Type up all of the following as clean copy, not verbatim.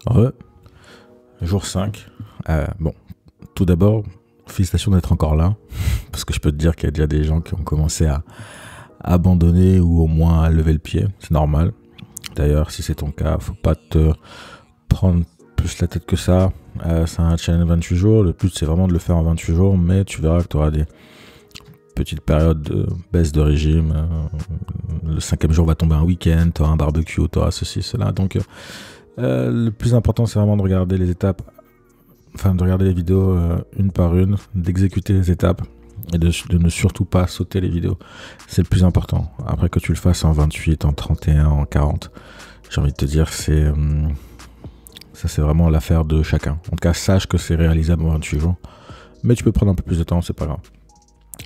Ouais, jour 5. Bon, tout d'abord, félicitations d'être encore là, parce que je peux te dire qu'il y a déjà des gens qui ont commencé à abandonner ou au moins à lever le pied, c'est normal. D'ailleurs, si c'est ton cas, faut pas te prendre plus la tête que ça. C'est un challenge 28 jours, le but c'est vraiment de le faire en 28 jours, mais tu verras que tu auras des petites périodes de baisse de régime. Le 5e jour va tomber un week-end, tu auras un barbecue, tu auras ceci, cela. Donc, le plus important, c'est vraiment de regarder les étapes, enfin de regarder les vidéos une par une, d'exécuter les étapes et de ne surtout pas sauter les vidéos. C'est le plus important. Après que tu le fasses en 28, en 31, en 40, j'ai envie de te dire, ça c'est vraiment l'affaire de chacun. En tout cas, sache que c'est réalisable en 28 jours. Mais tu peux prendre un peu plus de temps, c'est pas grave.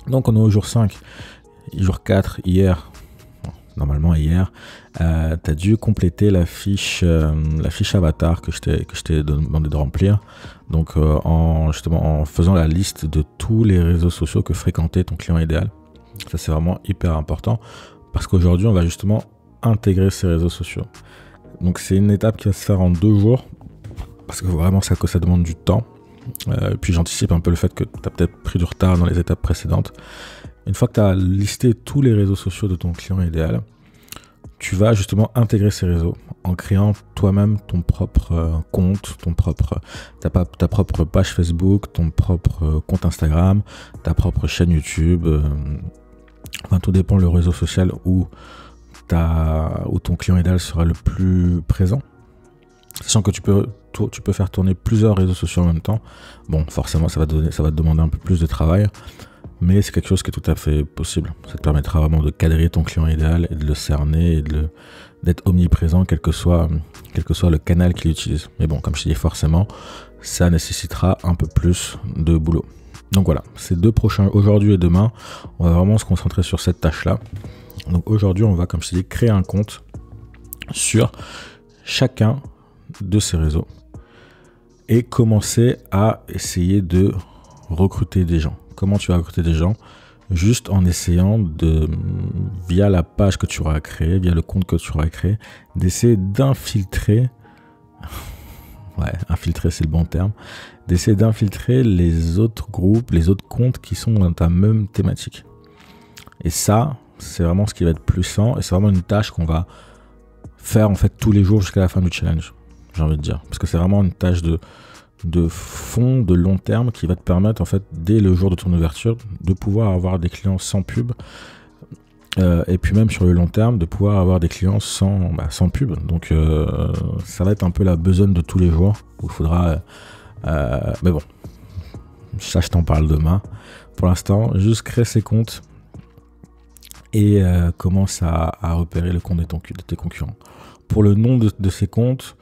Donc on est au jour 5, jour 4, hier. Normalement hier, tu as dû compléter la fiche avatar que je t'ai demandé de remplir. Donc en faisant la liste de tous les réseaux sociaux que fréquentait ton client idéal. Ça c'est vraiment hyper important parce qu'aujourd'hui on va justement intégrer ces réseaux sociaux. Donc c'est une étape qui va se faire en 2 jours parce que vraiment ça demande du temps. Puis j'anticipe un peu le fait que tu as peut-être pris du retard dans les étapes précédentes. Une fois que tu as listé tous les réseaux sociaux de ton client idéal, tu vas justement intégrer ces réseaux en créant toi-même ton propre compte, ta propre page Facebook, ton propre compte Instagram, ta propre chaîne YouTube. Enfin, tout dépend le réseau social où ton client idéal sera le plus présent. Sachant que tu peux faire tourner plusieurs réseaux sociaux en même temps. Bon, forcément, ça va te demander un peu plus de travail, mais c'est quelque chose qui est tout à fait possible. Ça te permettra vraiment de cadrer ton client idéal et de le cerner et d'être omniprésent, quel que soit le canal qu'il utilise. Mais bon, comme je te dis, forcément, ça nécessitera un peu plus de boulot. Donc voilà, ces 2 prochains, aujourd'hui et demain, on va vraiment se concentrer sur cette tâche-là. Donc aujourd'hui, on va, comme je te dis, créer un compte sur chacun de ces réseaux et commencer à essayer de recruter des gens. Comment tu vas recruter des gens? Juste en essayant via la page que tu auras créée, via le compte que tu auras créé, d'essayer d'infiltrer, infiltrer c'est le bon terme, d'essayer d'infiltrer les autres groupes, les autres comptes qui sont dans ta même thématique. Et ça, c'est vraiment ce qui va être puissant et c'est vraiment une tâche qu'on va faire en fait tous les jours jusqu'à la fin du challenge, j'ai envie de dire. Parce que c'est vraiment une tâche de fond, de long terme qui va te permettre en fait dès le jour de ton ouverture de pouvoir avoir des clients sans pub et puis même sur le long terme de pouvoir avoir des clients sans pub. Donc ça va être un peu la besogne de tous les jours où il faudra mais bon, ça je t'en parle demain. Pour l'instant, juste crée ces comptes et commence à repérer le compte de tes concurrents. Pour le nom de ces comptes,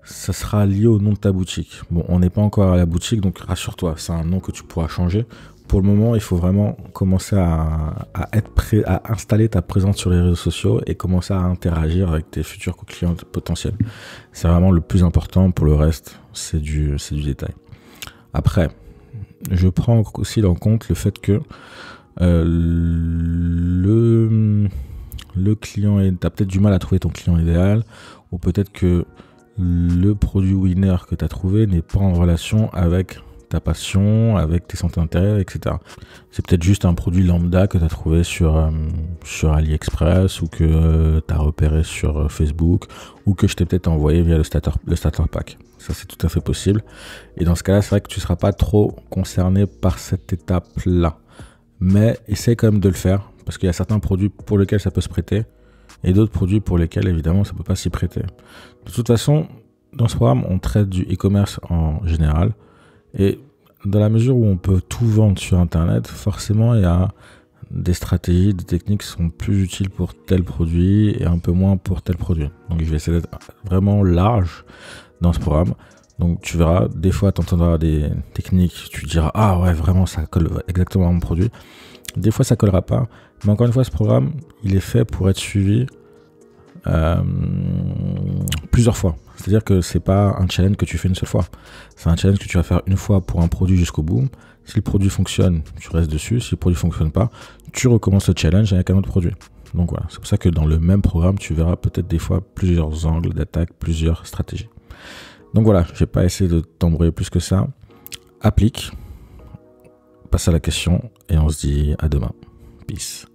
ça sera lié au nom de ta boutique. Bon, on n'est pas encore à la boutique, donc rassure-toi, c'est un nom que tu pourras changer. Pour le moment, il faut vraiment commencer à être prêt, à installer ta présence sur les réseaux sociaux et commencer à interagir avec tes futurs clients potentiels. C'est vraiment le plus important. Pour le reste, c'est du détail. Après, je prends aussi en compte le fait que le client, tu as peut-être du mal à trouver ton client idéal, ou peut-être que le produit winner que tu as trouvé n'est pas en relation avec ta passion, avec tes centres d'intérêt, etc. C'est peut-être juste un produit lambda que tu as trouvé sur AliExpress ou que tu as repéré sur Facebook ou que je t'ai peut-être envoyé via le starter pack. Ça, c'est tout à fait possible. Et dans ce cas-là, c'est vrai que tu ne seras pas trop concerné par cette étape-là. Mais essaie quand même de le faire parce qu'il y a certains produits pour lesquels ça peut se prêter et d'autres produits pour lesquels, évidemment, ça ne peut pas s'y prêter. De toute façon, dans ce programme, on traite du e-commerce en général. Et dans la mesure où on peut tout vendre sur Internet, forcément, il y a des stratégies, des techniques qui sont plus utiles pour tel produit et un peu moins pour tel produit. Donc, je vais essayer d'être vraiment large dans ce programme. Donc, tu verras, des fois, tu entendras des techniques, tu te diras « Ah ouais, vraiment, ça colle exactement à mon produit ». Des fois, ça ne collera pas. Mais encore une fois, ce programme, il est fait pour être suivi plusieurs fois. C'est-à-dire que c'est pas un challenge que tu fais une seule fois. C'est un challenge que tu vas faire une fois pour un produit jusqu'au bout. Si le produit fonctionne, tu restes dessus. Si le produit fonctionne pas, tu recommences le challenge avec un autre produit. Donc voilà, c'est pour ça que dans le même programme, tu verras peut-être des fois plusieurs angles d'attaque, plusieurs stratégies. Donc voilà, je vais pas essayer de t'embrouiller plus que ça. Applique, passe à la question et on se dit à demain. Peace.